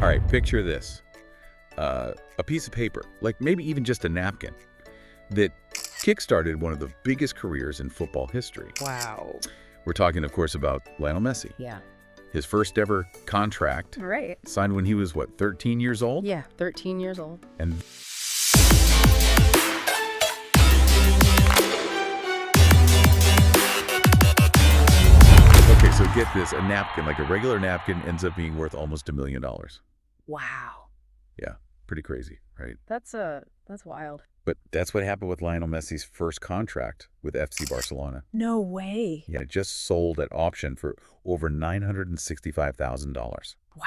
All right, picture this. A piece of paper, like maybe even just a napkin, that kickstarted one of the biggest careers in football history. Wow. We're talking, of course, about Lionel Messi. Yeah. His first ever contract, Right. signed when he was, what, 13 years old? Yeah, 13 years old. And okay, so get this, a napkin, like a regular napkin, ends up being worth almost $1 million. Wow. Yeah, pretty crazy, right? That's wild. But that's what happened with Lionel Messi's first contract with FC Barcelona. No way. Yeah, it just sold at auction for over $965,000. Wow.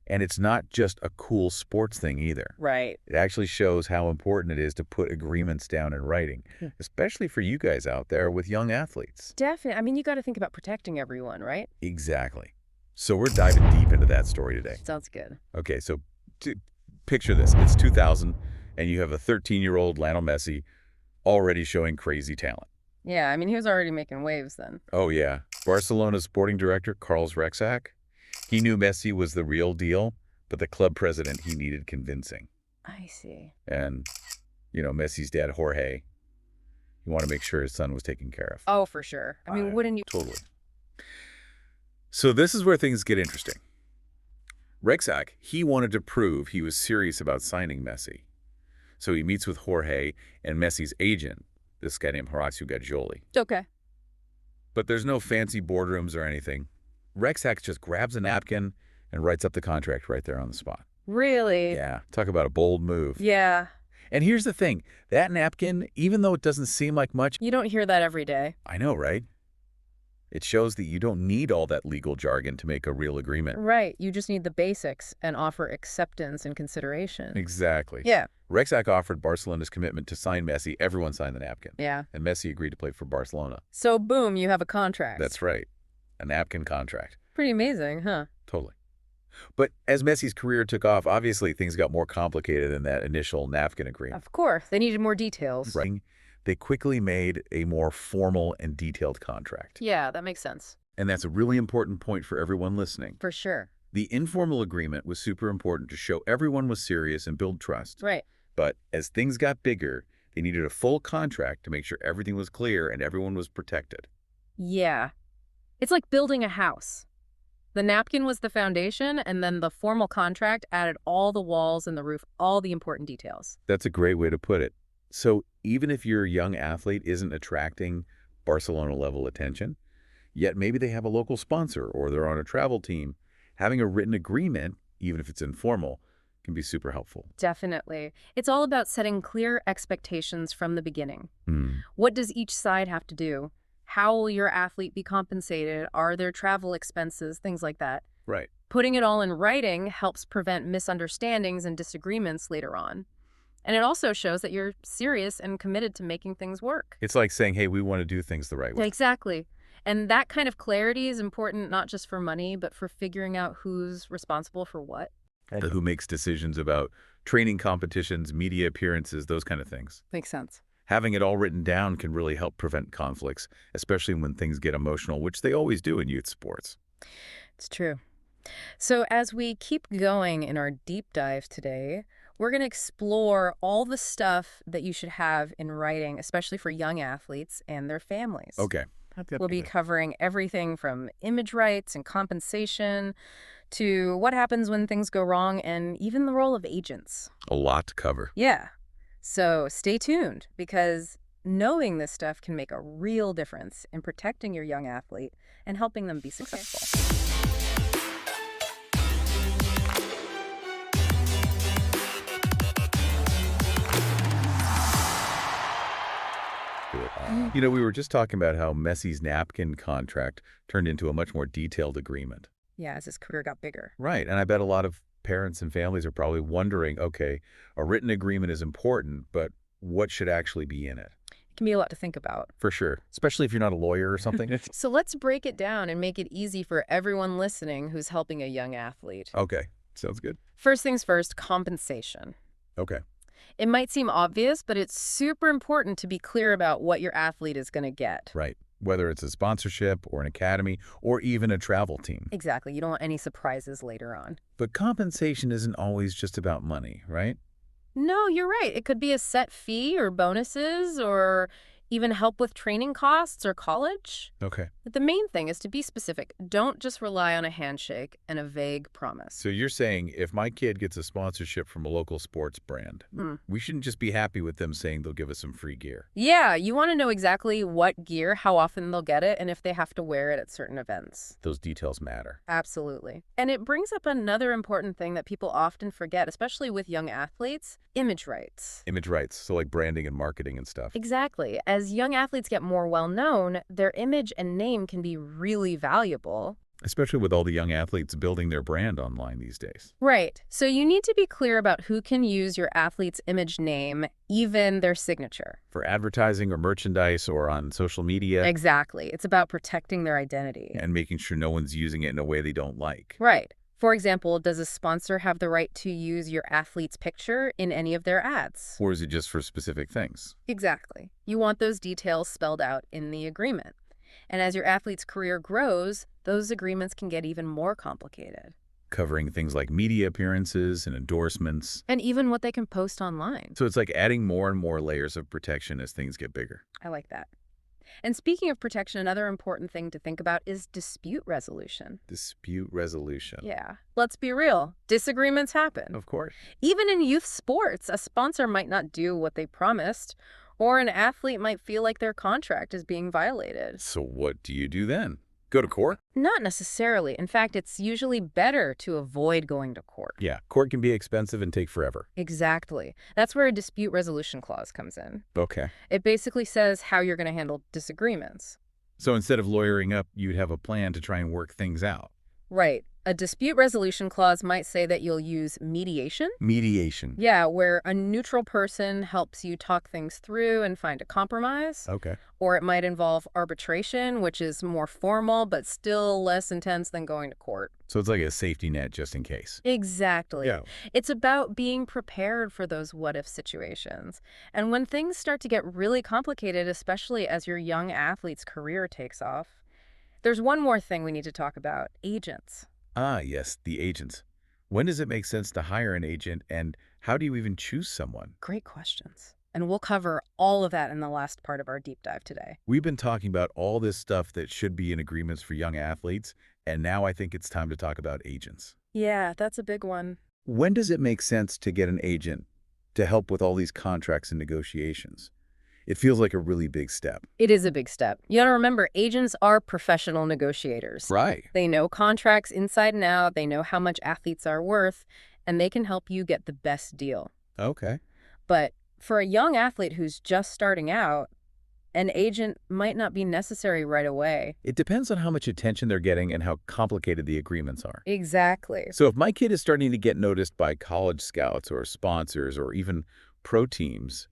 And it's not just a cool sports thing either. Right. It actually shows how important it is to put agreements down in writing, especially for you guys out there with young athletes. Definitely. I mean, you got to think about protecting everyone, right? Exactly. So we're diving deep into that story today. Sounds good. Okay, so picture this. It's 2000, and you have a 13-year-old Lionel Messi already showing crazy talent. Yeah, I mean, he was already making waves then. Oh, yeah. Barcelona's sporting director, Carlos Rexach, he knew Messi was the real deal, but the club president, he needed convincing. I see. And, you know, Messi's dad, Jorge, he wanted to make sure his son was taken care of. Oh, for sure. I mean, wouldn't you? Totally. So this is where things get interesting. Rexach, he wanted to prove he was serious about signing Messi. So he meets with Jorge and Messi's agent, this guy named Horacio Gagioli. Okay. But there's no fancy boardrooms or anything. Rexach just grabs a napkin and writes up the contract right there on the spot. Really? Yeah, talk about a bold move. Yeah. And here's the thing. That napkin, even though it doesn't seem like much, You don't hear that every day. I know, right? It shows that you don't need all that legal jargon to make a real agreement. Right. You just need the basics and offer acceptance and consideration. Exactly. Yeah. Rexach offered Barcelona's commitment to sign Messi. Everyone signed the napkin. Yeah. And Messi agreed to play for Barcelona. So, boom, you have a contract. That's right. A napkin contract. Pretty amazing, huh? Totally. But as Messi's career took off, obviously things got more complicated than that initial napkin agreement. Of course. They needed more details. Right. They quickly made a more formal and detailed contract. Yeah, that makes sense. And that's a really important point for everyone listening. For sure. The informal agreement was super important to show everyone was serious and build trust. Right. But as things got bigger, they needed a full contract to make sure everything was clear and everyone was protected. Yeah. It's like building a house. The napkin was the foundation, and then the formal contract added all the walls and the roof, all the important details. That's a great way to put it. So even if your young athlete isn't attracting Barcelona-level attention, yet maybe they have a local sponsor or they're on a travel team, having a written agreement, even if it's informal, can be super helpful. Definitely. It's all about setting clear expectations from the beginning. Hmm. What does each side have to do? How will your athlete be compensated? Are there travel expenses? Things like that. Right. Putting it all in writing helps prevent misunderstandings and disagreements later on. And it also shows that you're serious and committed to making things work. It's like saying, hey, we want to do things the right way. Exactly. And that kind of clarity is important not just for money, but for figuring out who's responsible for what. And who makes decisions about training competitions, media appearances, those kind of things. Makes sense. Having it all written down can really help prevent conflicts, especially when things get emotional, which they always do in youth sports. It's true. So as we keep going in our deep dive today, we're going to explore all the stuff that you should have in writing, especially for young athletes and their families. Okay. We'll be covering everything from image rights and compensation to what happens when things go wrong and even the role of agents. A lot to cover. Yeah. So stay tuned, because knowing this stuff can make a real difference in protecting your young athlete and helping them be successful. You know, we were just talking about how Messi's napkin contract turned into a much more detailed agreement. Yeah, as his career got bigger. Right. And I bet a lot of parents and families are probably wondering, okay, a written agreement is important, but what should actually be in it? It can be a lot to think about. For sure, especially if you're not a lawyer or something. So let's break it down and make it easy for everyone listening who's helping a young athlete. Okay, sounds good. First things first, compensation. Okay. It might seem obvious, but it's super important to be clear about what your athlete is going to get. Right. whether it's a sponsorship or an academy or even a travel team. Exactly. You don't want any surprises later on. But compensation isn't always just about money, right? No, you're right. It could be a set fee or bonuses or even help with training costs or college. Okay. But the main thing is to be specific. Don't just rely on a handshake and a vague promise. So you're saying if my kid gets a sponsorship from a local sports brand, Mm. we shouldn't just be happy with them saying they'll give us some free gear. Yeah, you want to know exactly what gear, how often they'll get it, and if they have to wear it at certain events. Those details matter. Absolutely. And it brings up another important thing that people often forget, especially with young athletes: image rights. Image rights, so like branding and marketing and stuff. Exactly. As young athletes get more well-known, their image and name can be really valuable. Especially with all the young athletes building their brand online these days. Right. So you need to be clear about who can use your athlete's image name, even their signature. For advertising or merchandise or on social media. Exactly. It's about protecting their identity. And making sure no one's using it in a way they don't like. Right. For example, does a sponsor have the right to use your athlete's picture in any of their ads? Or is it just for specific things? Exactly. You want those details spelled out in the agreement. And as your athlete's career grows, those agreements can get even more complicated. Covering things like media appearances and endorsements. And even what they can post online. So it's like adding more and more layers of protection as things get bigger. I like that. And speaking of protection, another important thing to think about is dispute resolution. Dispute resolution. Yeah. Let's be real. Disagreements happen. Of course. Even in youth sports, a sponsor might not do what they promised, or an athlete might feel like their contract is being violated. So what do you do then? Go to court? Not necessarily. In fact, it's usually better to avoid going to court. Yeah, court can be expensive and take forever. Exactly. That's where a dispute resolution clause comes in. Okay. It basically says how you're going to handle disagreements. So instead of lawyering up, you'd have a plan to try and work things out. Right. A dispute resolution clause might say that you'll use mediation. Mediation. Yeah, where a neutral person helps you talk things through and find a compromise. Okay. Or it might involve arbitration, which is more formal but still less intense than going to court. So it's like a safety net just in case. Exactly. Yeah. It's about being prepared for those what-if situations. And when things start to get really complicated, especially as your young athlete's career takes off, there's one more thing we need to talk about: agents. Ah, yes, the agents. When does it make sense to hire an agent, and how do you even choose someone? Great questions. And we'll cover all of that in the last part of our deep dive today. We've been talking about all this stuff that should be in agreements for young athletes, and now I think it's time to talk about agents. Yeah, that's a big one. When does it make sense to get an agent to help with all these contracts and negotiations? It feels like a really big step. It is a big step. You gotta remember, agents are professional negotiators. Right. They know contracts inside and out, they know how much athletes are worth, and they can help you get the best deal. Okay. But for a young athlete who's just starting out, an agent might not be necessary right away. It depends on how much attention they're getting and how complicated the agreements are. Exactly. So if my kid is starting to get noticed by college scouts or sponsors or even pro teams,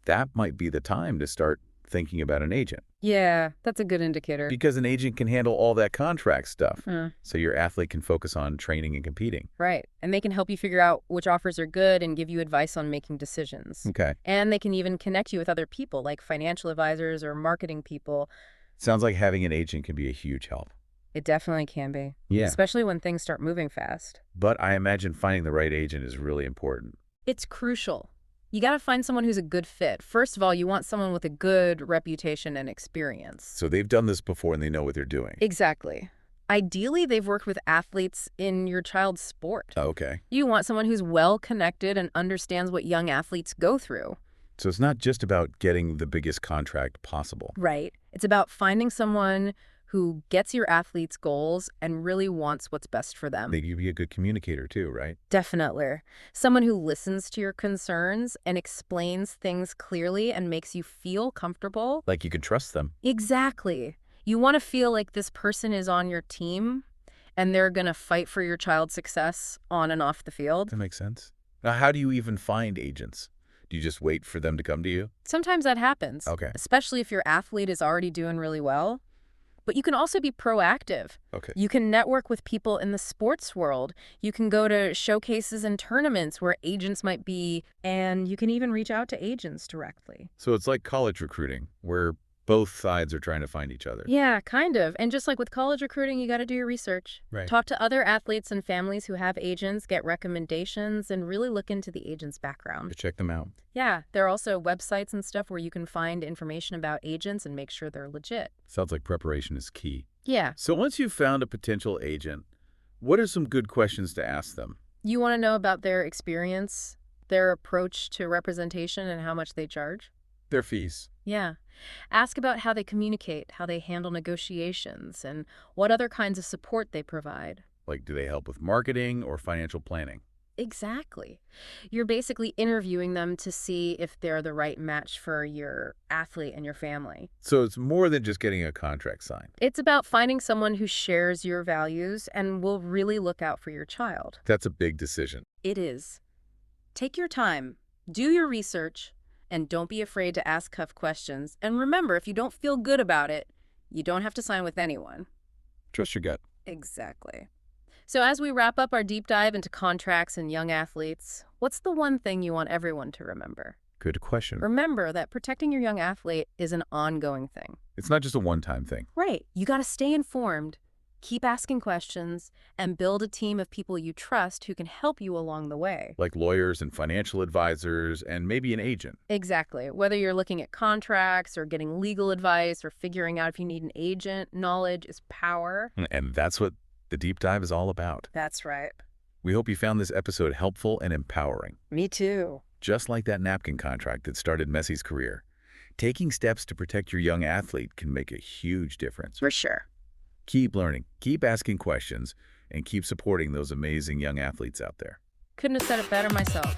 that might be the time to start thinking about an agent. Yeah, that's a good indicator. Because an agent can handle all that contract stuff, Mm, so your athlete can focus on training and competing. right. And they can help you figure out which offers are good and give you advice on making decisions. Okay. And they can even connect you with other people, like financial advisors or marketing people. Sounds like having an agent can be a huge help. It definitely can be. Yeah. Especially when things start moving fast. But I imagine finding the right agent is really important. It's crucial. You got to find someone who's a good fit. First of all, you want someone with a good reputation and experience. So they've done this before and they know what they're doing. Exactly. Ideally, they've worked with athletes in your child's sport. Okay. You want someone who's well-connected and understands what young athletes go through. So it's not just about getting the biggest contract possible. Right. It's about finding someone who gets your athlete's goals and really wants what's best for them. They can be a good communicator too, right? Definitely. Someone who listens to your concerns and explains things clearly and makes you feel comfortable. Like you can trust them. Exactly. You want to feel like this person is on your team and they're going to fight for your child's success on and off the field. That makes sense. Now, how do you even find agents? Do you just wait for them to come to you? Sometimes that happens. Okay. Especially if your athlete is already doing really well. But you can also be proactive. Okay. You can network with people in the sports world. You can go to showcases and tournaments where agents might be, and you can even reach out to agents directly. So it's like college recruiting, where Both sides are trying to find each other. Yeah, kind of. And just like with college recruiting, you got to do your research. Right. Talk to other athletes and families who have agents, get recommendations, and really look into the agent's background. To check them out. Yeah, there are also websites and stuff where you can find information about agents and make sure they're legit. Sounds like preparation is key. Yeah. So once you've found a potential agent, what are some good questions to ask them? You want to know about their experience, their approach to representation, and how much they charge? Their fees. Yeah. Ask about how they communicate, how they handle negotiations, and what other kinds of support they provide. Like, do they help with marketing or financial planning? Exactly. You're basically interviewing them to see if they're the right match for your athlete and your family. So it's more than just getting a contract signed. It's about finding someone who shares your values and will really look out for your child. That's a big decision. It is. Take your time, do your research, and don't be afraid to ask tough questions. And remember, if you don't feel good about it, you don't have to sign with anyone. Trust your gut. Exactly. So as we wrap up our deep dive into contracts and young athletes, what's the one thing you want everyone to remember? Good question. Remember that protecting your young athlete is an ongoing thing. It's not just a one-time thing. Right. You got to stay informed, keep asking questions, and build a team of people you trust who can help you along the way. Like lawyers and financial advisors and maybe an agent. Exactly. Whether you're looking at contracts or getting legal advice or figuring out if you need an agent, knowledge is power. And that's what the deep dive is all about. That's right. We hope you found this episode helpful and empowering. Me too. Just like that napkin contract that started Messi's career, taking steps to protect your young athlete can make a huge difference. For sure. Keep learning, keep asking questions, and keep supporting those amazing young athletes out there. Couldn't have said it better myself.